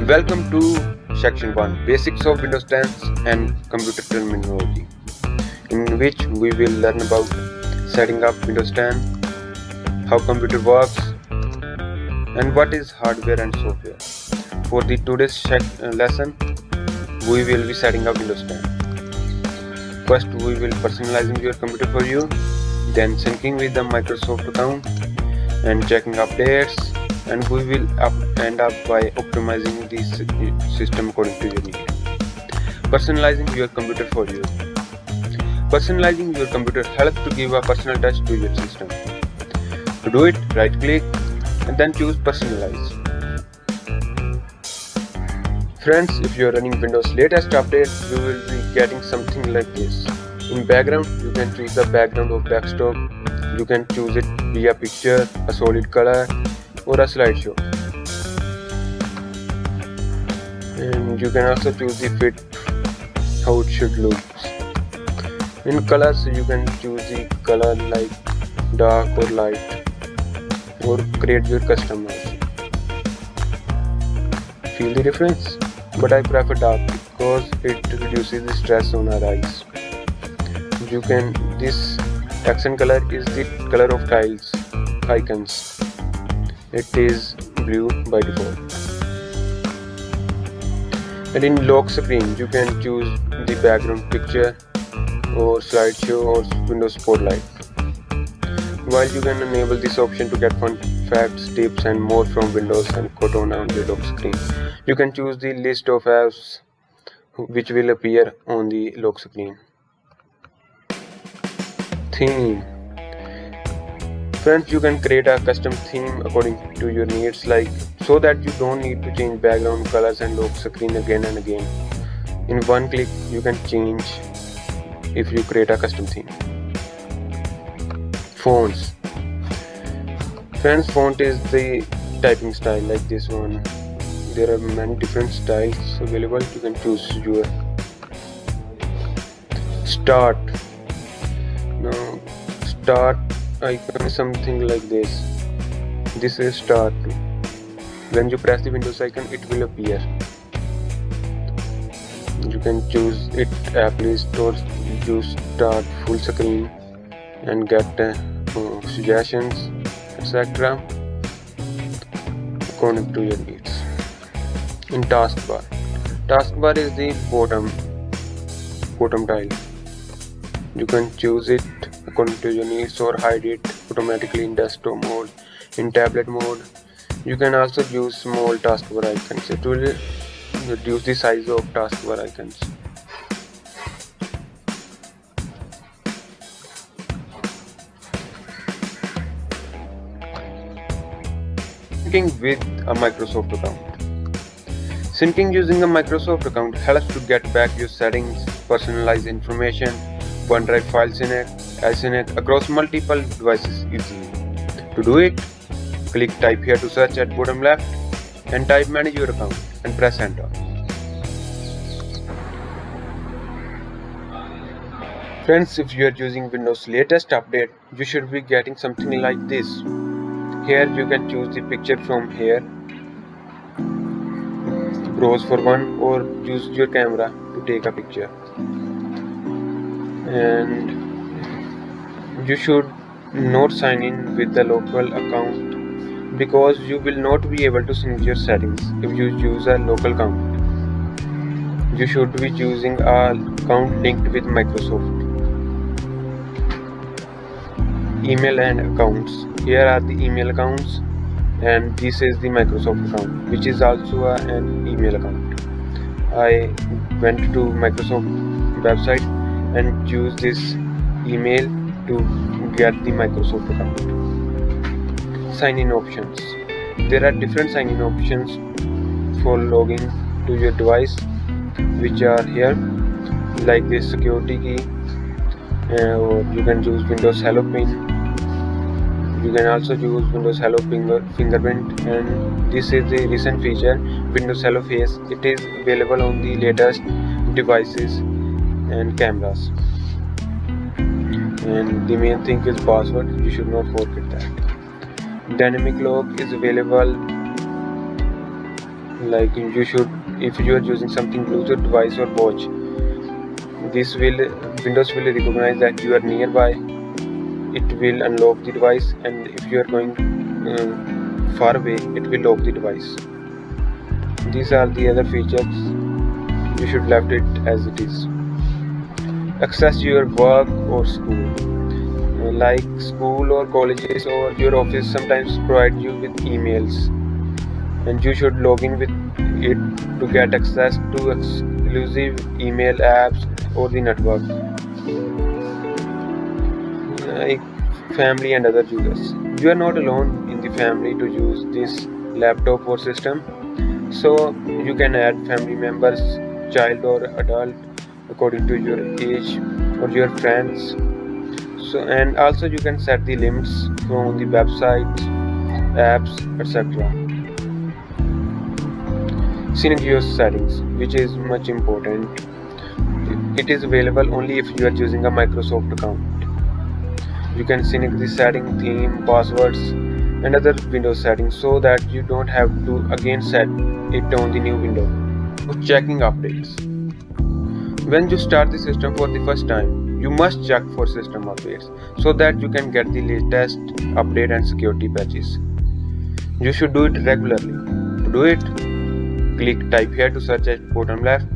Welcome to Section 1 Basics of Windows 10 and Computer Terminology, in which we will learn about setting up Windows 10, how computer works, and what is hardware and software. For the today's lesson, we will be setting up Windows 10. First, we will personalizing your computer for you, then syncing with the Microsoft account and checking updates, and we will end up by optimizing the system according to your need. Personalizing your computer for you. Personalizing your computer helps to give a personal touch to your system. To do it, right click and then choose Personalize. Friends, if you are running Windows latest update, you will be getting something like this. In background, you can choose the background of desktop. You can choose it via picture, a solid color, or a slideshow. And you can also choose the fit, how it should look. In colors, you can choose the color like dark or light, or create your custom version. Feel the difference? But I prefer dark because it reduces the stress on our eyes. This accent color is the color of tiles icons. It is blue by default. And in lock screen, you can choose the background picture or slideshow or Windows Spotlight. While you can enable this option to get fun facts, tips and more from Windows and Cortana on the lock screen. You can choose the list of apps which will appear on the lock screen. Theme. Friends, you can create a custom theme according to your needs, so that you don't need to change background colors and lock screen again and again. In one click, you can change if you create a custom theme. Fonts. Friends, font is the typing style like this one. There are many different styles available. You can choose your start. Now, start icon is something like this. This is start. When you press the Windows icon, it will appear. You can choose it app list or choose start full screen and get suggestions, etc. according to your needs. In taskbar. Taskbar is the bottom tile. You can choose it according to your needs or hide it automatically in desktop mode, in tablet mode. You can also use small taskbar icons. It will reduce the size of taskbar icons. Syncing with a Microsoft account. Syncing using a Microsoft account helps to get back your settings, personalize information, OneDrive file sync across multiple devices easily. To do it, click type here to search at bottom left and type manage your account and press enter. Friends, if you are using Windows latest update, you should be getting something like this. Here you can choose the picture from here, browse for one, or use your camera to take a picture. And you should not sign in with the local account because you will not be able to sync your settings if you use a local account. You should be using an account linked with Microsoft. Email and accounts. Here are the email accounts, and this is the Microsoft account, which is also an email account. I went to Microsoft website and use this email to get the Microsoft account. Sign-in options. There are different sign-in options for logging to your device, which are here, like this security key, or you can use Windows Hello Pin. You can also use Windows Hello Fingerprint, and this is the recent feature, Windows Hello Face. It is available on the latest devices and cameras. And the main thing is password. You should not forget that. Dynamic lock is available Like you should, if you are using something Bluetooth device or watch, this will Windows will recognize that you are nearby. It will unlock the device, and if you are going far away, it will lock the device. These are the other features. You should left it as it is. Access your work or school. Like school or colleges or your office sometimes provide you with emails, and you should log in with it to get access to exclusive email apps or the network, like family and other users. You are not alone in the family to use this laptop or system, so you can add family members, child or adult, according to your age or your friends. So, and also you can set the limits from the websites, apps, etc. Sync your settings, which is much important. It is available only if you are using a Microsoft account. You can sync the setting, theme, passwords, and other Windows settings so that you don't have to again set it on the new window. Checking updates. When you start the system for the first time, you must check for system updates so that you can get the latest update and security patches. You should do it regularly. To do it, click type here to search at bottom left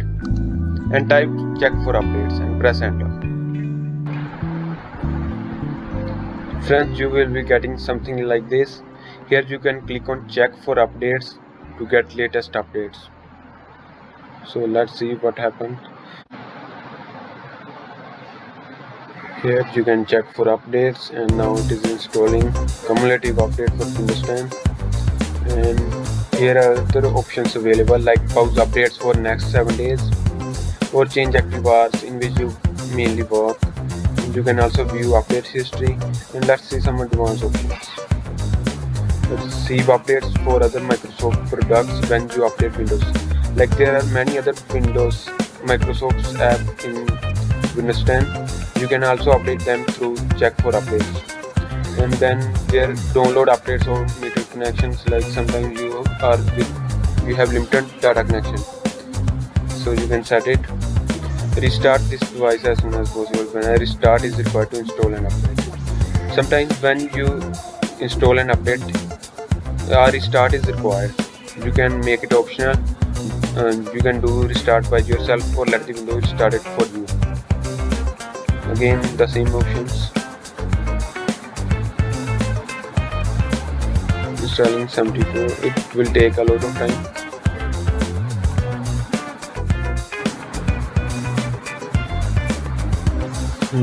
and type check for updates and press enter. Friends, you will be getting something like this. Here you can click on check for updates to get latest updates. So let's see what happened. Here you can check for updates, and now it is installing cumulative update for Windows 10. And here are other options available like pause updates for next 7 days or change active hours in which you mainly work. You can also view update history, and let's see some advanced options. Let's see updates for other Microsoft products when you update Windows. Like there are many other Windows Microsoft's app in Windows 10. You can also update them through check for updates. And then there download updates on meter connections, like sometimes you have limited data connection. So you can set it. Restart this device as soon as possible. When a restart is required to install an update. Sometimes when you install an update, a restart is required. You can make it optional. You can do restart by yourself or let the window restart it for you. Again, the same options. Installing 74. It will take a lot of time.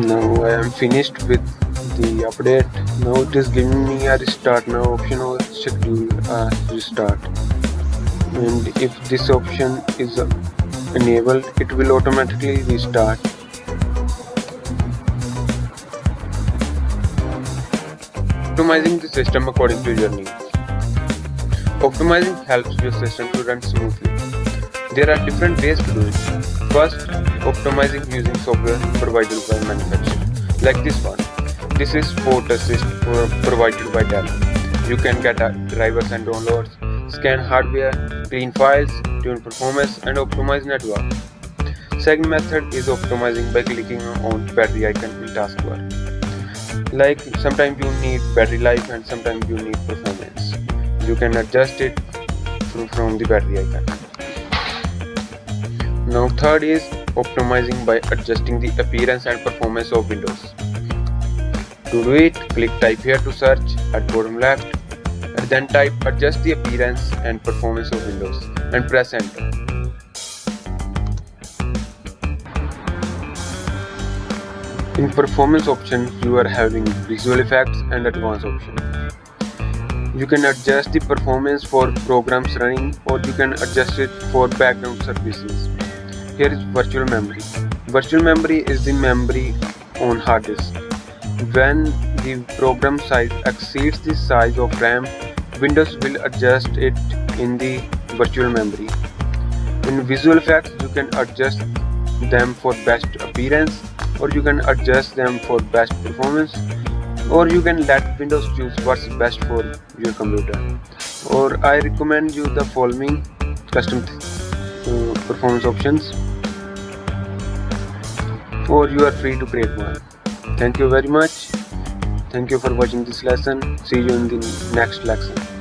Now I am finished with the update. Now it is giving me a restart now option or schedule a restart. And if this option is enabled, it will automatically restart. Optimizing the system according to your needs. Optimizing helps your system to run smoothly. There are different ways to do it. First, optimizing using software provided by manufacturer, like this one. This is Port Assist provided by Dell. You can get drivers and downloads, scan hardware, clean files, tune performance, and optimize network. Second method is optimizing by clicking on battery icon in taskbar. Like sometimes you need battery life and sometimes you need performance. You can adjust it from the battery icon. Now third is optimizing by adjusting the appearance and performance of Windows. To do it, click type here to search at bottom left and then type adjust the appearance and performance of Windows and press enter. In performance option, you are having visual effects and advanced option. You can adjust the performance for programs running, or you can adjust it for background services. Here is virtual memory. Virtual memory is the memory on hard disk. When the program size exceeds the size of RAM, Windows will adjust it in the virtual memory. In visual effects, you can adjust them for best appearance, or you can adjust them for best performance, or you can let Windows choose what's best for your computer. Or I recommend you the following. custom performance options, or you are free to create one. Thank you very much. Thank you for watching this lesson. See you in the next lesson.